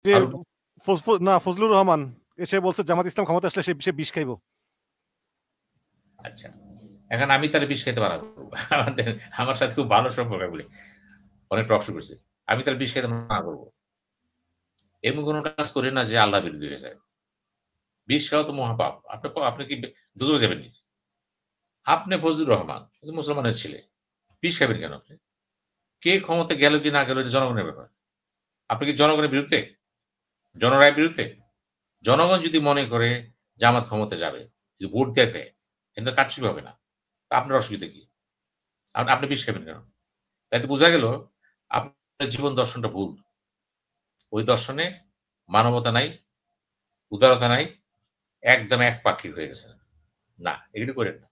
যে না ফজলুর রহমান এসে বলছে জামাত ইসলাম ক্ষমতা আসলে সে বিষ খাইব। আচ্ছা, এখন আমি তাহলে বিষ খেতে মানা করবো। আমার সাথে খুব ভালো সম্পর্ক বলে অনেক টক শো করছে। আমি তাহলে বিষ খেতে মানা করবো। এমন কোন কাজ করি না যে আল্লাহ বিরোধী হয়ে যায়। বিষ খাওয়া তো মহাপাপ। আপনি কি দোজখে যাবেন নাকি? আপনি ফজলুর রহমান মুসলমানের ছেলে, বিষ খাবেন কেন আপনি? কে ক্ষমতা গেল কি না গেল এটা জনগণের ব্যাপার। আপনি কি জনগণের বিরুদ্ধে? জনরায়ের বিরুদ্ধে? জনগণ যদি মনে করে জামাত ক্ষমতা যাবে, যদি ভোট দিয়ে দেয়, কিন্তু কারচুপি হবে না। তা আপনার অসুবিধা কি? আপনি বিষ খাবেন কেন? তাই তো বোঝা গেল আপনার জীবন দর্শনটা ভুল। ওই দর্শনে মানবতা নাই, উদারতা নাই, একদম একপাক্ষিক হয়ে গেছেন। না, এগুলো করেন না।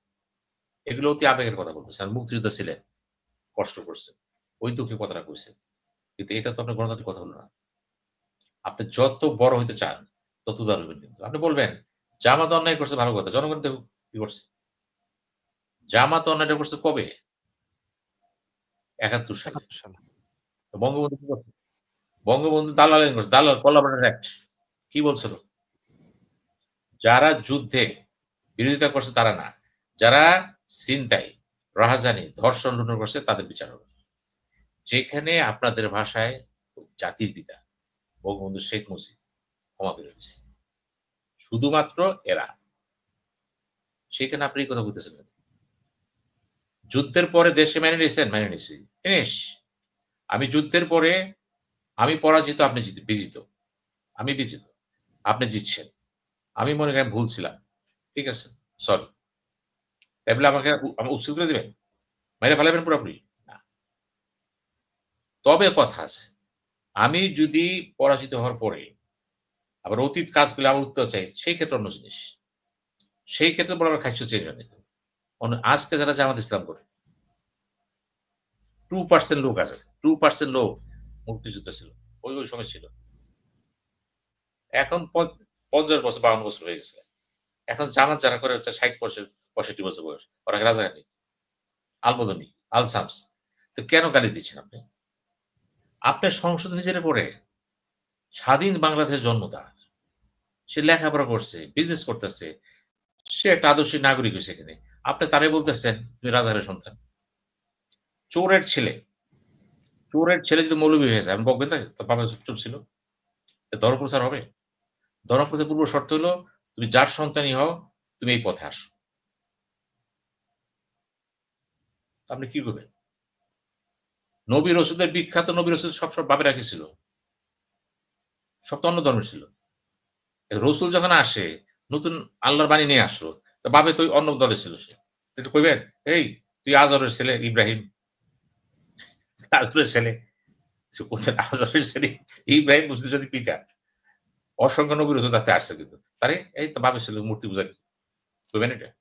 এগুলো অতি আবেগের কথা বলতেছেন। আর মুক্তিযোদ্ধা ছিলেন, কষ্ট করছেন। ওই দুঃখের কথাটা কইছেন। কিন্তু এটা তো আপনার গণতান্ত্রিক কথা হলো না। আপনি যত বড় হইতে চান, তত উদার হইবেন কিন্তু। আপনি বলবেন, জামাত অন্যায় করছে ভালো কথা। জনগণ দেখুক কি করছে। জামাত অন্যায়টা করছে কবে? ৭১ সালে। ৭১ সালে। বঙ্গবন্ধু কি করছে? বঙ্গবন্ধু দালালি করছে। দালাল কোলাবরেটর অ্যাক্ট। কি বলছিল? যারা যুদ্ধে বিরোধিতা করছে তারা না। যারা ছিনতাই, রাহাজানি, ধর্ষণ, লুণ্ঠন করছে তাদের বিচার হবে। যেখানে আপনাদের ভাষায় জাতির পিতা বঙ্গবন্ধু শেখ মুজিব ক্ষমা করে দিছে। শুধুমাত্র এরা। সেখানে আপনি এই কথা বলতেছেন কেন? যুদ্ধের পরে দেশে মেনে নিয়েছেন? মেনে নিছি। ফিনিশ। আমি যুদ্ধের পরে আমি পরাজিত, আপনি বিজিত। আমি বিজিত। আপনি জিতছেন। আমি মনে করি আমি ভুল ছিলাম। ঠিক আছে? সরি। তাই বলে আমাকে উচ্ছেদ করে দিবেন? মেরে ফেলাবেন পুরোপুরি? না। তবে কথা আছে। আমি যদি পরাজিত হওয়ার পরে আবার অতীত কাজগুলো আবার উত্তর চাই, সেই ক্ষেত্রে অন্য জিনিস। সেই ক্ষেত্রে বলে আমার খাইশ চেঞ্জ হয়নি। আজকে যারা জামাত ইসলাম করে 2% লোক আছে। 2% লোক মুক্তিযুদ্ধ ছিল। ওই সময় ছিল। এখন ৫০ বছর ৫২ বছর হয়ে গেছে। এখন জামাত যারা করে হচ্ছে ৬০ বছর ৬৫ বছর বয়স। ওরা রাজাকারী, আলমদনি, আল শামস। তো কেন গালি দিচ্ছেন আপনি? আপনার সংসদ নিজেরা করে স্বাধীন বাংলাদেশের জন্ম তার। সে লেখাপড়া করছে, বিজনেস করতেছে। সে একটা আদর্শ নাগরিক হইছে এখানে। আপনি তারাই বলতেছেন তুমি রাজাকারের সন্তান। চোরের ছেলে, চোরের ছেলে যদি মৌলবি হয়ে যায়, আমি বকবেন তাকে? তোর বাবা চোর ছিল। ধর্মপ্রচার হবে? ধর্মপ্রচার পূর্ব শর্ত হলো তুমি যার সন্তানই হও, তুমি এই পথে আসো। আপনি কি করবেন? নবী রাসূলদের বিখ্যাত নবী রাসূল সব বাপেরা কি ছিল? সব তো অন্য ধর্মের ছিল। রসুল যখন আসে, নতুন আল্লাহর বাণী নিয়ে আসলো। তো বাপে তো অন্য দলে ছিল সে। একটু কইবেন, "এই তুই আজরের ছেলে ইব্রাহিম, আজরের ছেলে।" কোথায় আজরের ছেলে ইব্রাহিম বুঝতে যদি পিতা। অসংখ্য নবী রাসূল তাতে আসছে কিন্তু। আরে এই তো বাপের ছেলে মূর্তি পূজা কইবেন এটা?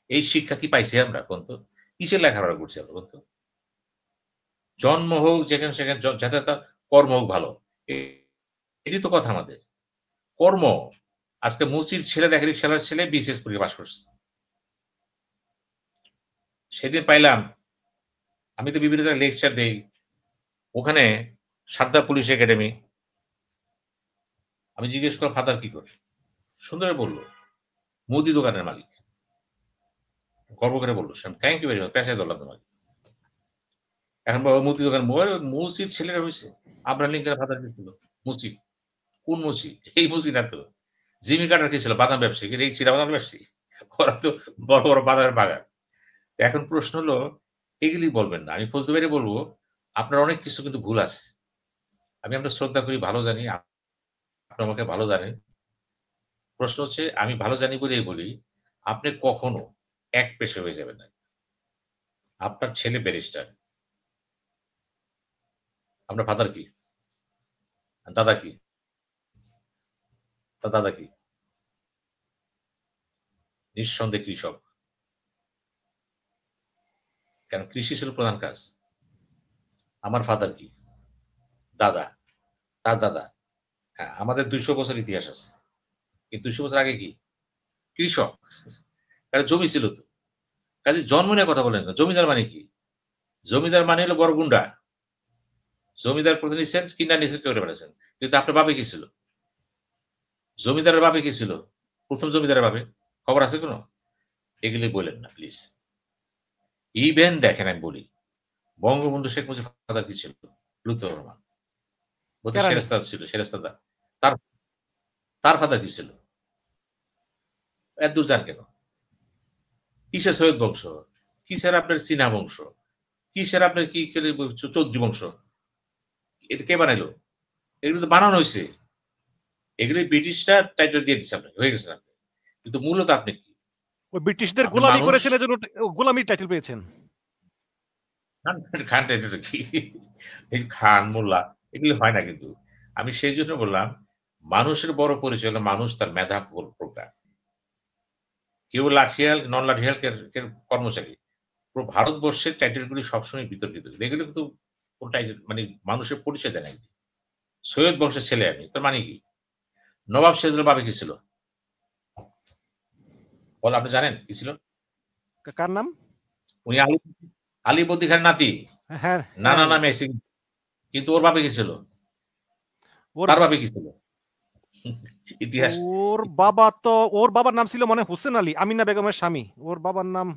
এই শিক্ষা কি পাইছি আমরা কোন তো? কিসের লেখাপড়া করছি আমরা কোন তো? জন্ম হোক যেখানে সেখানে যাতে তার কর্ম হোক ভালো। এটাই তো কথা আমাদের। কর্ম। আজকে মুসির ছেলে দেখেন রিকশাওয়ালার ছেলে বিসিএস পরীক্ষায় পাস করছে। সেদিন পাইলাম, আমি তো বিভিন্ন জায়গায় লেকচার দেই। ওখানে সারদা পুলিশ একাডেমি। আমি জিজ্ঞেস করলাম, "ফাদার কি করে?" সুন্দর করে বলল, "মুদি দোকানের মালিক।" গর্ব করে বলল। Thank you very much. পেশায় ধরলাম তোমাকে। এখন বাবা মুদি দোকান মুসির ছেলেরা হইছে। আব্রাহাম লিঙ্কনের ফাদার কি ছিল? মুসি। কোন মুসি? এই মুসি না তো। জিমি কার্টার কি ছিল? বাদাম ব্যবসায়ী। এই চীনা বাদাম ব্যবসায়ী? ওরা তো বড়, বড় বাদামের বাগান। এখন প্রশ্ন হলো এগুলি বলবেন না। আমি ফজলু ভাইরে বলব, আপনার অনেক কিছু কিন্তু ভুল আছে। আমি আপনার শ্রদ্ধা করি, ভালো জানি। আপনি আমাকে ভালো জানেন। প্রশ্ন হচ্ছে আমি ভালো জানি বলেই বলি, আপনি কখনো একপেশে হয়ে যাবেন না। আপনার ছেলে ব্যারিস্টার। আপনার ফাদার কি? আর দাদা কি? তার দাদা কি? নিঃসন্দেহে কৃষক। কেন কৃষি ছিল প্রধান কাজ। আমার ফাদার কি? দাদা। তার দাদা। হ্যাঁ, আমাদের ২০০ বছর ইতিহাস আছে। কিন্তু ২০০ বছর আগে কি? কৃষক। কারণ জমি ছিল তো। কাজে জন্ম নিয়ে কথা বলেন না। জমিদার মানে কি? জমিদার মানে হলো বড় গুন্ডা। জমিদার প্রতি নিছেন, কিনা নিছেন কেউ পারেছেন। কিন্তু আপনার বাপে কি ছিল? জমিদারের বাপে কি ছিল? ১ম জমিদারের বাপে খবর আছে কোনো? এগুলি বইলেন না প্লিজ। ইভেন দেখেন আমি বলি, বঙ্গবন্ধু শেখ মুজিবুর ফাদার কি ছিল? লুৎফর রহমান। ও তো কেরানি। সেরেস্তাদ ছিল, সেরেস্তাদা। তার তার ফাদার কি ছিল? এতদূর যান কেন? কিসের সৈয়দ বংশ? কিসের আপনার সিনহা বংশ? কিসের আপনার কি চৌধুরী বংশ? এটা কে বানাইলো? এগুলো তো বানানো হইছে। এগুলো ব্রিটিশরা টাইটেল দিয়ে দিচ্ছে আপনাকে। হয়ে গেছেন আপনি। কিন্তু মূলত আপনি কি? ওই ব্রিটিশদের আপনি গোলামি মানুষ। করেছেন এজন্য গোলামির টাইটেল পেয়েছেন। খান টাইটেলটা কি? এই খান, মোল্লা এগুলো হয় না কিন্তু। আমি সেইজন্য বললাম, মানুষের বড় পরিচয় হলো মানুষ তার মেধা প্রজ্ঞা। কেউ লাঠিয়াল, নন লাঠিয়াল কর্মচারী। পুরো ভারতবর্ষের টাইটেল গুলি সবসময় বিতর্কিত। এগুলো কিন্তু কোন টাইটেল মানে মানুষের পরিচয় দেয় না। সৈয়দ বংশের ছেলে আমি। তার মানে কি? নবাব সিরাজুল বাবে কি ছিল? বল আপনি জানেন কি ছিল? কার নাম? উনি আলীবর্দী খানের নাতি। হ্যাঁ, নানা হ্যাঁ। নামে এসে কিন্তু ওর বাপে কি ছিল? ওর তার বাপে কি ছিল? ইতিহাস। ওর বাবার নাম ছিল মনে হোসেন আলী, আমিনা বেগমের স্বামী। ওর বাবার নাম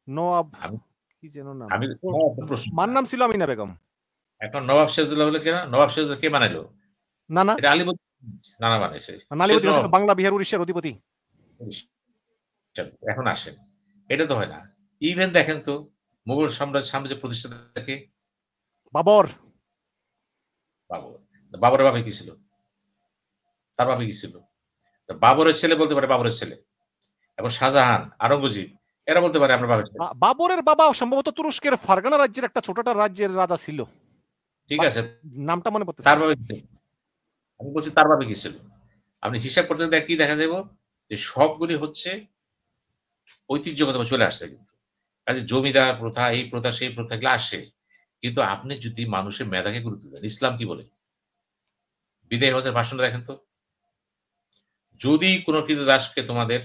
নওয়াব, আমি কি যেন নাম। আমি ওর প্রশ্ন। মার নাম ছিল আমিনা বেগম। এখন নবাব সিরাজুল্লাহ হলো কেনা? নবাব সিরাজুল্লাহ কে বানাইলো? নানা। এটা আলীবর্দী নানা বানাইছে। সে নালিবতী তো হোসেন বাংলা, বিহার, উড়িষ্যার অধিপতি। এখন আসেন। এটা তো হয় না। ইভেন দেখেন তো মুঘল সাম্রাজ্য প্রতিষ্ঠাতা কে? বাবর। বাবর। বাবরের বাপে কি ছিল? তার বাপে কি ছিল? বাবরের ছেলে বলতে পারে বাবরের ছেলে। এবং শাহজাহান, আওরঙ্গজেব এরা বলতে পারে আমরা বাপের ছেলে। বাবরের বাবা সম্ভবত তুরস্কের ফারগানা রাজ্যের একটা ছোটটা রাজ্যের রাজা ছিল। ঠিক আছে। নামটা মনে পড়তেছে তার না। বাপে কি ছিল? আমি বলছি তার বাপে কি ছিল? আপনি হিসাব করতে কি দেখা যাব যে সবগুলি হচ্ছে ঐতিহ্যগতভাবে চলে আসছে কিন্তু। কাজে জমিদার প্রথা, এই প্রথা, সেই প্রথা এগুলো আসে। কিন্তু আপনি যদি মানুষের মেধাকে গুরুত্ব দেন, ইসলাম কি বলে? বিদায় হজের ভাষণটা দেখেন তো। যদি কোন ক্রীতদাসকে তোমাদের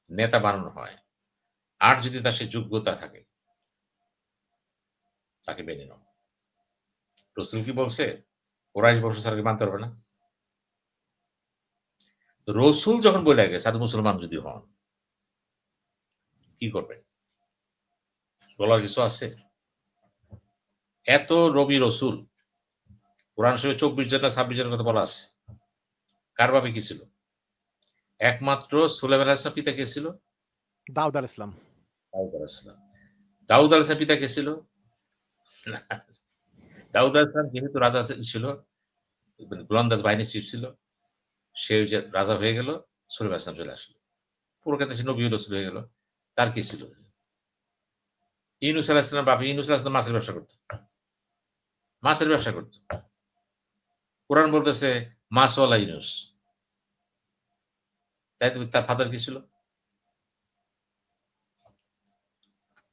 নেতা বানানো হয়, আর যদি তার সে যোগ্যতা থাকে, তাকে মেনে নাও। রাসূল কি বলছে? কুরাইশ বংশ ছাড়া কি মানতে পারবে না? রাসূল যখন বইলা গেছে, আপনি মুসলমান যদি হন, কি করবেন? বলার কিছু আছে? এত নবী রাসূল, কোরআন শরীফে ২৪ জন না ২৬ জনের কথা বলা আছে। কার বাপে কি ছিল? একমাত্র সুলাইমান আলাইহিস সালামের পিতা কে ছিল? দাউদ আল ইসলাম। দাউদ আলাইহিস সালাম। দাউদ আলাইহিস সালামের পিতা কে ছিল? দাউদ আলাইহিস সালাম যেহেতু রাজা ছিল, গোলন্দাজ বাহিনীর চিফ ছিল, সে যে রাজা হয়ে গেল, সুলাইমান আলাইহিস সালাম চলে আসলো। পুরো ক্ষেত্রে সে নবী রাসূল হয়ে গেল। তার কি ছিল? ইউনূস আলাইহিস সালামের বাপ, ইউনূস আলাইহিস সালাম মাছের ব্যবসা করত। মাছের ব্যবসা করত। কোরআন বলতেছে মাছওয়ালা ইউনূস। তাই তো তার ফাদার কি ছিল?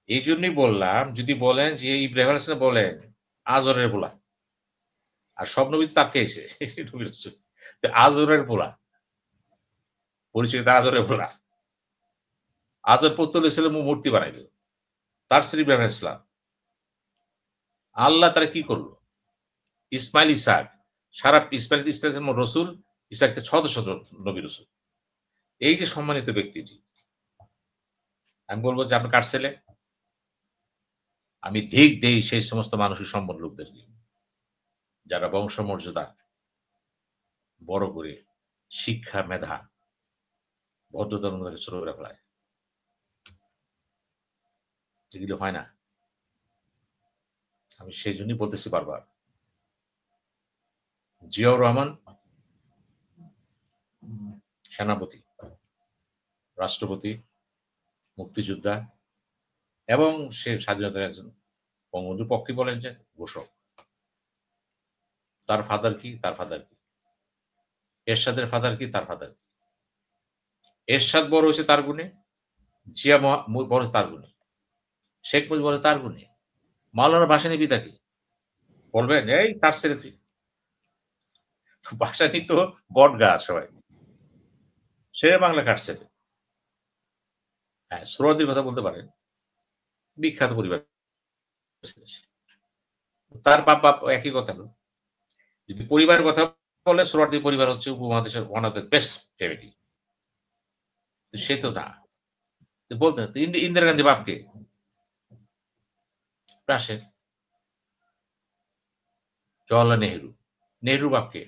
এইজন্যই বললাম, যদি বলেন যে ইব্রাহিম আলাইহিস সালাম বলেন আজরের পোলা। আর সব নবী তো তার থেকে আইছে। নবী রাসূল। তো আজরের পোলা। পরিচয় তার আজরের পোলা। আজর পুত্র ছিল মূর্তি বানাইলো। তার ছেলে ইব্রাহিম আলাইহিস সালাম। আল্লাহ তারা কি করলো? ইসমাইল, ইসহাক। সারা ইসমাইল রসুল, ইসহাক শত শত নবী রসুল। এই যে সম্মানিত ব্যক্তিটি, আমি বলব যে আপনি কার ছেলে? আমি ধিক দেই সেই সমস্ত মানসিক সম্পন্ন লোকদেরকে, যারা বংশমর্যাদা বড় করে শিক্ষা, মেধা, ভদ্রতার মধ্যে ছোট করে ফেলায়। যেগুলো হয় না। আমি সেই জন্যই বলতেছি বারবার। জিয়াউর রহমান সেনাপতি, রাষ্ট্রপতি, মুক্তিযোদ্ধা এবং সে স্বাধীনতার একজন বঙ্গবন্ধুর পক্ষে বলেন যে ঘোষক। তার ফাদার কি? তার ফাদার কি? এরশাদের ফাদার কি? তার ফাদার কি? এরশাদ বড় হয়েছে তার গুণে, জিয়া বড় তার গুণে, শেখ মুজিব বড় তার গুণে। মাওলানা ভাসানী পিতা কি? বলবেন এই তার ছেলে তুই। ভাসানী তো বট গাছ সবাই। শেরে বাংলা কার ছেলে। হ্যাঁ, সোহরাওয়ার্দীর কথা বলতে পারেন। বিখ্যাত পরিবার। তার বাপ বাপ একই কথা হলো। যদি পরিবারের কথা বলে সোহরাওয়ার্দী পরিবার হচ্ছে উপমহাদেশের one of the best family. তো সে তো না। তো বলতেন তো ইন্দিরা গান্ধী বাপ কে? আসেন জওয়াহরলাল নেহেরু। নেহেরুর বাপ কে?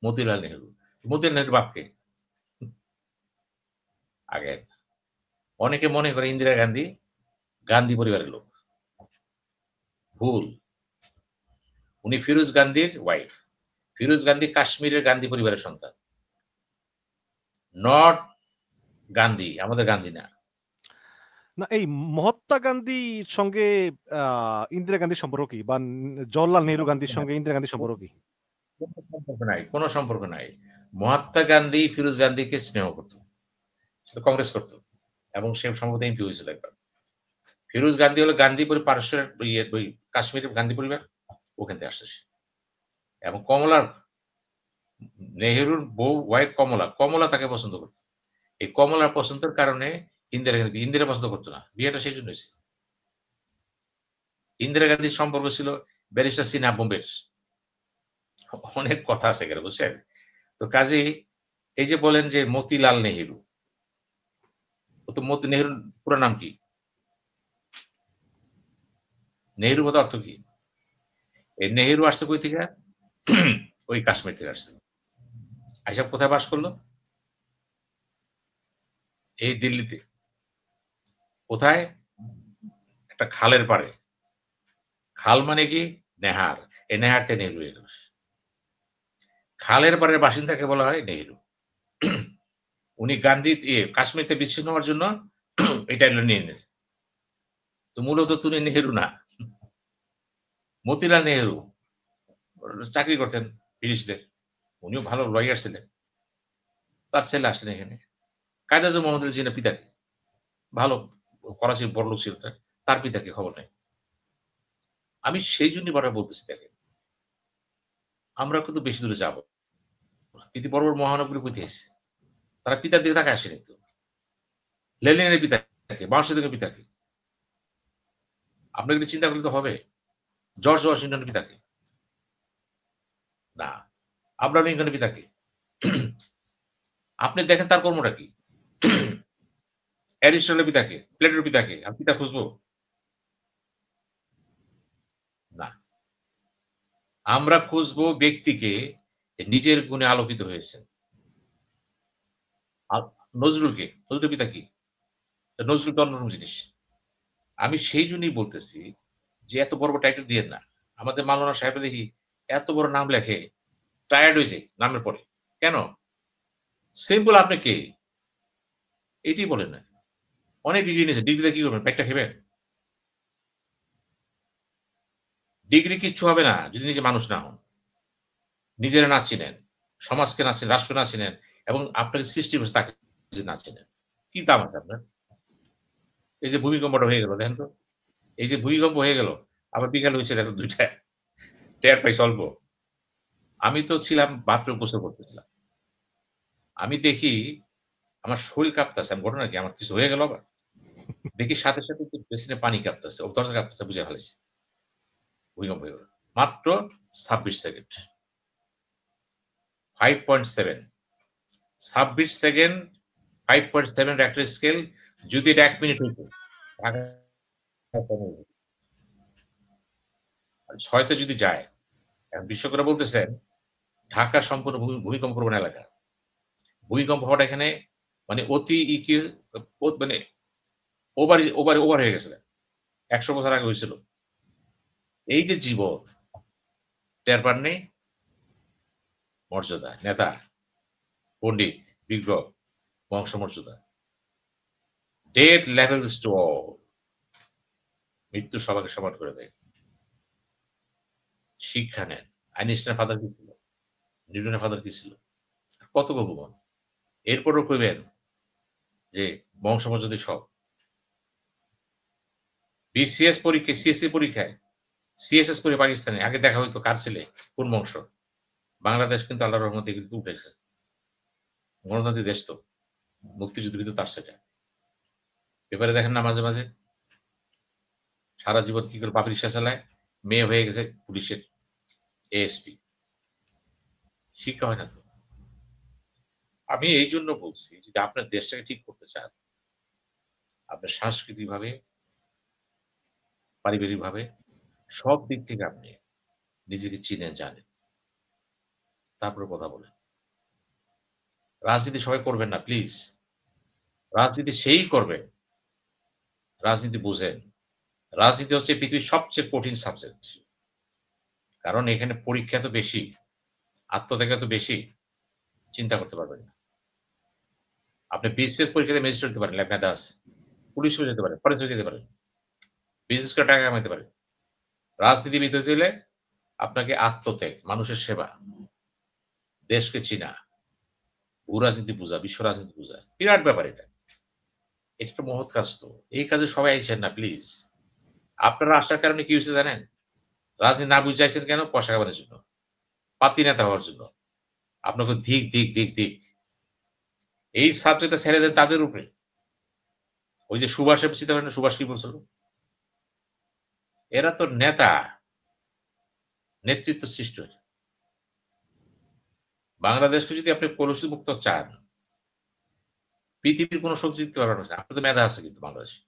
মতিলাল নেহেরু। মতিলাল নেহেরুর বাপ কে? আগে অনেকে মনে করে ইন্দিরা গান্ধী গান্ধী পরিবারের লোক। ভুল। উনি ফিরোজ গান্ধীর ওয়াইফ। ফিরোজ গান্ধী কাশ্মীরের গান্ধী পরিবারের সন্তান। নট গান্ধী, আমাদের গান্ধী না। না এই মহাত্মা গান্ধীর সঙ্গে ইন্দিরা গান্ধীর সম্পর্ক কি? বা জওহরলাল নেহরু গান্ধীর সঙ্গে ইন্দিরা গান্ধীর সম্পর্ক কি? কোনো সম্পর্ক নাই। মহাত্মা গান্ধী ফিরোজ গান্ধীকে স্নেহ করত। সে তো কংগ্রেস করত। এবং সে সম্ভবত এমপি হয়েছিল একবার। ফিরোজ গান্ধী হলো গান্ধী পারস্যের ওই কাশ্মীরের গান্ধী পরিবার, ওখান থেকে আসছে সে। এবং কমলার নেহেরুর বউ ওয়াইফ কমলা, কমলা তাকে পছন্দ করত। এই কমলার পছন্দের কারণে ইন্দিরা পছন্দ করতো না। বিয়েটা সেই জন্য হয়েছে। ইন্দিরা গান্ধীর সম্পর্ক ছিল ব্যারিস্টার সিনহা বোম্বের। অনেক কথা আছে এখানে বুঝছেন? তো কাজেই এই যে বলেন যে মতিলাল নেহেরু, ও তো নেহেরুর পুরো নাম কি? নেহেরু পদ অর্থ কি? এই নেহেরু আসছে কই থেকে? ওই কাশ্মীর থেকে আসছে। আইসা কোথায় বাস করলো? এই দিল্লিতে। কোথায়? একটা খালের পাড়ে। খাল মানে কি? নেহার। এই নেহার থেকে নেহেরু হয়ে গেল। খালের পাড়ের বাসিন্দাকে বলা হয় নেহেরু। উনি গান্ধী কাশ্মীর থেকে বিচ্ছিন্ন হওয়ার জন্য এটা নিয়ে নিয়েছে। তো মূলত তিনি নেহেরু না। মতিলাল নেহেরু চাকরি করতেন ব্রিটিশদের। উনিও ভালো লয়ার ছিলেন। তার ছেলে আসলেন এখানে। কায়েদ আজম মোহাম্মদ আলী জিন্নাহর পিতাকে। ভালো করাচির বড়লোক ছিল তার পিতাকে খবর নেই। আমি সেই জন্যই বারবার বলতেছি দেখেন, আমরা কিন্তু বেশি দূরে যাব না। কিন্তু বড়, বড় মহানগরী কোথায় এসেছে? তারা পিতার দিকে তাকায় আসেনি তো। লেনিনের পিতাকে, মাও সেতুংয়ের পিতাকে। আপনাকে চিন্তা করলে তো হবে। জর্জ ওয়াশিংটনের পিতাকে। না। আব্রাহাম লিঙ্কনের পিতাকে। আপনি দেখেন তার কর্মটা কি? অ্যারিস্টটলের পিতাকে, প্লেটোর পিতাকে। আমি পিতা খুঁজবো? না। আমরা খুঁজবো ব্যক্তিকে নিজের গুণে আলোকিত হয়েছেন। নজরুলকে, নজরুলের পিতা কি? নজরুল তো অন্যরকম জিনিস। আমি সেই জন্যই বলতেছি যে এত বড়, বড় টাইটেল দিয়েন না। আমাদের মাওলানা সাহেবরা দেখি এত বড় নাম লেখে, টায়ার্ড হয়ে যায় নামের পরে। কেন? সিম্পল আপনি কে? এটিই বলেন না। অনেক ডিগ্রি নিয়েছেন। ডিগ্রিতে কি করবেন? পেটটা খেবেন? ডিগ্রি কিচ্ছু হবে না যদি নিজে মানুষ না হন। নিজেরা না চিনেন, সমাজকে না চিনেন, রাষ্ট্রকে না চিনেন এবং আপনাকে সৃষ্টি করেছে তাকে যদি না চিনেন। কি দাম আছে আপনার? এই যে ভূমিকম্পটা হয়ে গেল দেখেন তো। এই যে ভূমিকম্প হয়ে গেল, আবার বিকাল হয়েছে দেখো ২ টা। টের পাইছি অল্প। আমি তো ছিলাম বাথরুম গোসল করতেছিলাম। আমি দেখি আমার শরীর কাঁপতাছে। ঘটনা কি? আমার কিছু হয়ে গেল আবার? দেখি সাথে, সাথে বেসিনে পানি কাঁপতেছে। দরজা কাঁপতেছে বুঝে ফেলাইছি। ভূমিকম্প হয়ে গেল। মাত্র ২৬ সেকেন্ড। 5.7 ২৬ সেকেন্ড 5.7 রেক্টার স্কেল যদি এটা ১ মিনিট হইতো। ৬ তে যদি যায়, বিশেষজ্ঞরা বলতেছেন ঢাকা সম্পূর্ণ ভূমিকম্প প্রবণ এলাকা। ভূমিকম্প হওয়াটা এখানে মানে অতি মানে ওভার হয়ে গেছে। ১০০ বছর আগে হয়েছিল। এই যে জীবন টের পাননি? মর্যাদা, নেতা, পণ্ডিত, বিজ্ঞ, বংশমর্যাদা। Death levels to all. মৃত্যু সবাইকে সমান করে দেয়। শিক্ষা নেন। আইনস্টাইনের ফাদার কি ছিল? নিউটনের ফাদার কি ছিল? কত ভগবান। এরপরও কইবেন যে বংশমর্যাদা সব। বিসিএস পরীক্ষায়, সিএসসি পরীক্ষায়, সিএসএস করে পাকিস্তানে আগে দেখা হইতো কার ছেলে, কোন বংশ। বাংলাদেশ কিন্তু আল্লাহর রহমতে কিন্তু উঠেছে। গণতান্ত্রিক দেশ তো। মুক্তিযুদ্ধ কিন্তু তার সেটা। পেপারে দেখেন না মাঝে, মাঝে? সারা জীবন কি করে বাপের রিক্সা চালায়? মেয়ে হয়ে গেছে পুলিশের এএসপি। শিক্ষা হয় না তো। আমি এই জন্য বলছি যদি আপনার দেশটাকে ঠিক করতে চান, আপনার সাংস্কৃতিকভাবে, পারিবারিকভাবে সব দিক থেকে আপনি নিজেকে চিনেন, জানেন। তারপরে কথা বলেন। রাজনীতি সবাই করবেন না প্লিজ। রাজনীতি সেই করবেন, রাজনীতি বুঝেন। রাজনীতি হচ্ছে পৃথিবীর সবচেয়ে কঠিন সাবজেক্ট। কারণ এখানে পরীক্ষা এত বেশি, আত্মত্যাগ এত বেশি, চিন্তা করতে পারবেন না। আপনি বিসিএস পরীক্ষাতে ম্যাজিস্ট্রেট হতে পারেন, লেখনা দাস। পুলিশ হয়ে যেতে পারেন, ফরেস্ট হয়ে যেতে পারেন। বিজনেস করে টাকা কামাইতে পারেন। রাজনীতিবিদ হইতে হলে আপনাকে আত্মত্যাগ, মানুষের সেবা, দেশকে চিনা, ভূ-রাজনীতি বুঝা, বিশ্ব রাজনীতি বুঝা। বিরাট ব্যাপার এটা। এটা একটা মহৎ কাজ তো। এই কাজে সবাই আইসেন না প্লিজ। আপনারা আসার কারণে কি হইছে জানেন? রাজনীতি না বুঝে আইছেন কেন? পয়সা কামানোর জন্য। পাতি নেতা হওয়ার জন্য। আপনাকে ধিক, ধিক, ধিক, ধিক। এই সাবজেক্টটা ছেড়ে দেন তাদের উপরে। ওই যে সুভাষের চিন্তা করেন না, সুভাষ কি বলছিল? এরা তো নেতা, নেতৃত্ব সৃষ্টি হয়েছে। বাংলাদেশকে যদি আপনি কলুষিত মুক্ত চান, পৃথিবীর কোন শক্তি জিততে পারবে না। আপনার তো মেধা আছে কিন্তু বাংলাদেশে।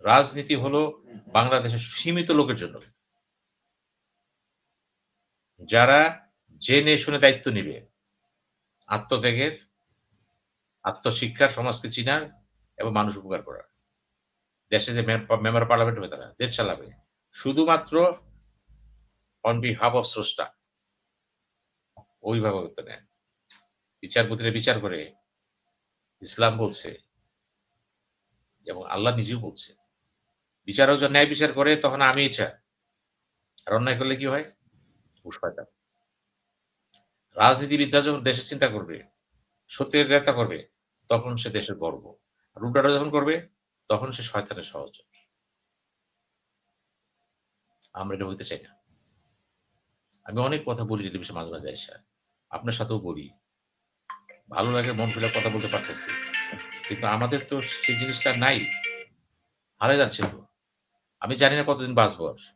রাজনীতি হলো বাংলাদেশের সীমিত লোকের জন্য। যারা জেনে শুনে দায়িত্ব নিবে। আত্মত্যাগের, আত্মশিক্ষার, সমাজকে চিনার এবং মানুষ উপকার করার। দেশে যে মেম্বার পার্লামেন্ট হবে তারা দেশ চালাবে। শুধুমাত্র অন বিহাফ অফ স্রষ্টা। ওইভাবে করতে নেন। বিচারপতিরা বিচার করে ইসলাম বলছে এবং আল্লাহ নিজেও বলছে। বিচারক যখন ন্যায় বিচার করে তখন আমি ইচ্ছা। আর অন্যায় করলে কি হয়? পুষ্পায়তা। রাজনীতিবিদরা যখন দেশের চিন্তা করবে, সত্যের নেতা করবে, তখন সে দেশের গর্ব। আর উল্টাটা যখন করবে, তখন সে শয়তানের সহচর। আমরা এটা হইতে চাই না। আমি অনেক কথা বলি টেলিভিশনে মাঝে, মাঝে আইসা। আপনার সাথেও বলি। ভালো লাগে মন খুলে কথা বলতে পারতেছি। কিন্তু আমাদের তো সেই জিনিসটা নাই। হারায় যাচ্ছে তো। আমি জানি না কতদিন বাঁচবো আর।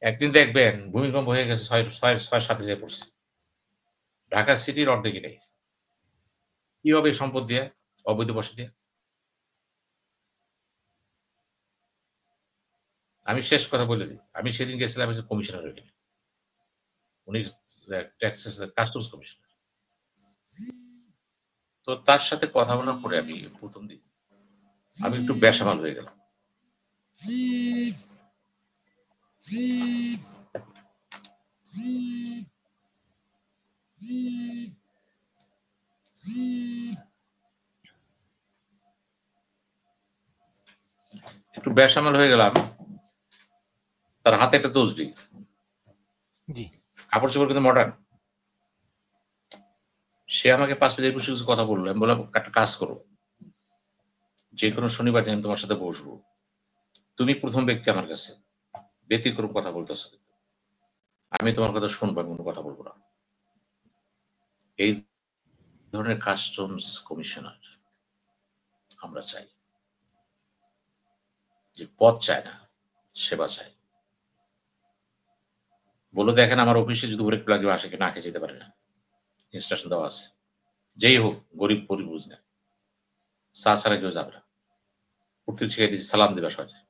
একদিন দেখবেন ভূমিকম্প হয়ে গেছে ৬-৭ যেয়ে পড়ছে। ঢাকা সিটির অর্ধেকই নেই। কি হবে এই সম্পদ দিয়ে? অবৈধ পয়সা দিয়ে? আমি শেষ কথা বলে দিই। আমি সেদিন গেছিলাম একজন কমিশনারের এখানে। উনি ট্যাক্সেস কাস্টমস কমিশনার। তো তার সাথে কথা বলার পরে আমি ১ম দিন আমি একটু বেসামাল হয়ে গেলাম। একটু বেসামাল হয়ে গেলাম। তার হাতে একটা তসবি। জি। কাপড়-চোপড় কিন্তু মডার্ন। সে আমাকে ৫ মিনিট কিছু কথা বলল। আমি বললাম, "একটা কাজ করো। যেকোনো শনিবার দিন আমি তোমার সাথে বসবো। তুমি ১ম ব্যক্তি আমার কাছে। ব্যতিক্রম কথা বলতেছো। আমি তোমার কথা শুনবো, আমি কোন কথা বলব না।" এই ধরনের কাস্টমস কমিশনার আমরা চাই। যে পদ চায় না, সেবা চায়। বলে দেখেন আমার অফিসে যদি ওরে লাগে আসে না খেয়ে যেতে পারে না। ইনস্ট্রাকশন দেওয়া আছে। যেই হোক গরিব বুঝ না। চা ছাড়া কেউ যাবে না। উঠতে শিখাই দিয়েছি সালাম দিবা সহজে।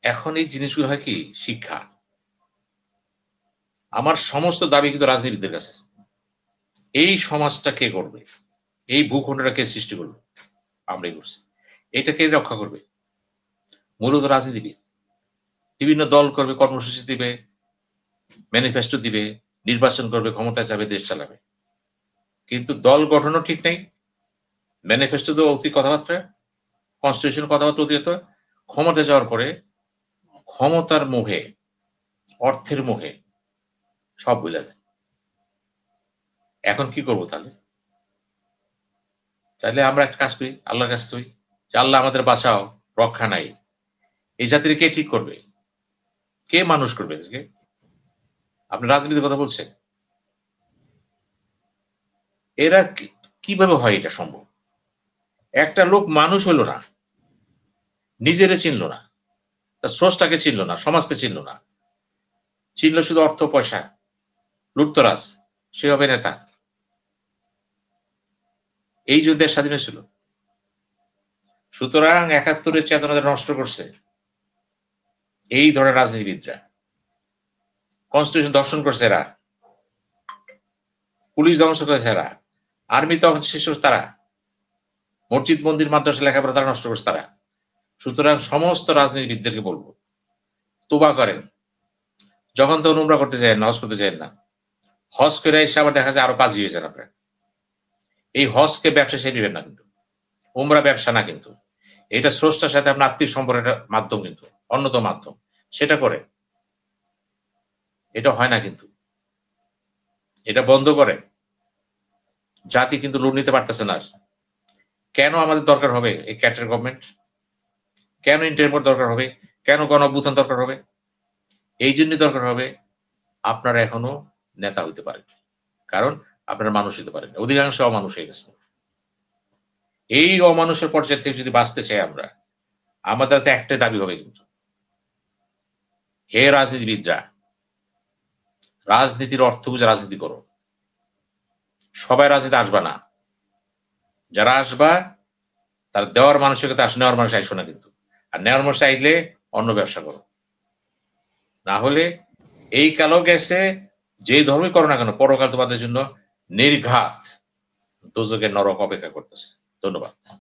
এখন এই জিনিসগুলো হয় কি শিক্ষা। আমার সমস্ত দাবি কিন্তু রাজনীতিবিদদের কাছে। এই সমাজটা কে করবে? এই ভূখণ্ডটা কে সৃষ্টি করবে? আমরাই করছি। এটা কে রক্ষা করবে? মূলত রাজনীতিবিদ। বিভিন্ন দল করবে, কর্মসূচি দিবে, ম্যানিফেস্টো দিবে, নির্বাচন করবে, ক্ষমতায় যাবে, দেশ চালাবে। কিন্তু দল গঠনও ঠিক নাই। ম্যানিফেস্টো তো অতি কথাবার্তা, কনস্টিটিউশন কথাবার্তা অতিরিক্ত। ক্ষমতায় যাওয়ার পরে ক্ষমতার মোহে, অর্থের মোহে সব ভুলে যায়। এখন কি করব তাহলে? চাইলে আমরা একটা কাজ করি, আল্লাহর কাছে চাই যে আল্লাহ আমাদের বাঁচাও, রক্ষা নাই। এই জাতির কে ঠিক করবে? কে মানুষ করবে এদেরকে? আপনি রাজনীতির কথা বলছেন। এরা কিভাবে হয় এটা সম্ভব? একটা লোক মানুষ হলো না। নিজেরে চিনল না। স্রষ্টাকে চিনল না, সমাজকে চিনল না, চিনল শুধু অর্থ পয়সা, লুটতরাজ, সে হবে নেতা। এই জন্য দেশ স্বাধীন ছিল। সুতরাং ৭১-এর চেতনা নষ্ট করছে এই ধরনের রাজনীতিবিদরা। কনস্টিটিউশন দর্শন করছে এরা, পুলিশ ধ্বংস করেছে এরা, আর্মি তখন শেষ তারা, মসজিদ মন্দির মাদ্রাসা লেখাপড়া তারা নষ্ট করছে তারা। সুতরাং সমস্ত রাজনীতিবিদদেরকে বলবো, তোবা করেন। যখন তখন উমরা করতে চান না, হজ করতে চান না, হজ করে এসে আবার দেখা যায় আরো পাজি হয়ে যান আপনার। এই হজকে ব্যবসা সে নেবেন না কিন্তু, উমরা ব্যবসা না কিন্তু, এটা স্রষ্টার সাথে আপনার আত্মীয় সম্পর্কের মাধ্যম, কিন্তু অন্যতম মাধ্যম, সেটা করে। এটা হয় না কিন্তু, এটা বন্ধ করে। জাতি কিন্তু লোন নিতে পারতেছে না। কেন আমাদের দরকার হবে এই ক্যাটের গভর্নমেন্ট? কেন ইন্টারভিউ দরকার হবে? কেন গণঅভ্যুত্থান দরকার হবে? এই জন্যই দরকার হবে আপনারা এখনো নেতা হইতে পারেন, কারণ আপনারা মানুষ হইতে পারেন, অধিকাংশ অমানুষ হয়ে গেছে। এই অমানুষের পর্যায়ে থেকে যদি বাঁচতে চাই আমরা, আমাদের কাছে একটাই দাবি হবে কিন্তু, হে রাজনীতিবিদরা, রাজনীতির অর্থ বুঝে রাজনীতি করো। সবাই রাজনীতি আসবা না, যারা আসবা তার দেওয়ার মানসিকতা আসে, নেওয়ার মানুষ আইসো না কিন্তু। আর নেওয়ার মানুষ আইলে অন্য ব্যবসা করো, না হলে এই কালো গেছে যে ধর্মই করো না কেন, পরকাল তোমাদের জন্য নির্ঘাত দোজখের নরক অপেক্ষা করতেছে। ধন্যবাদ।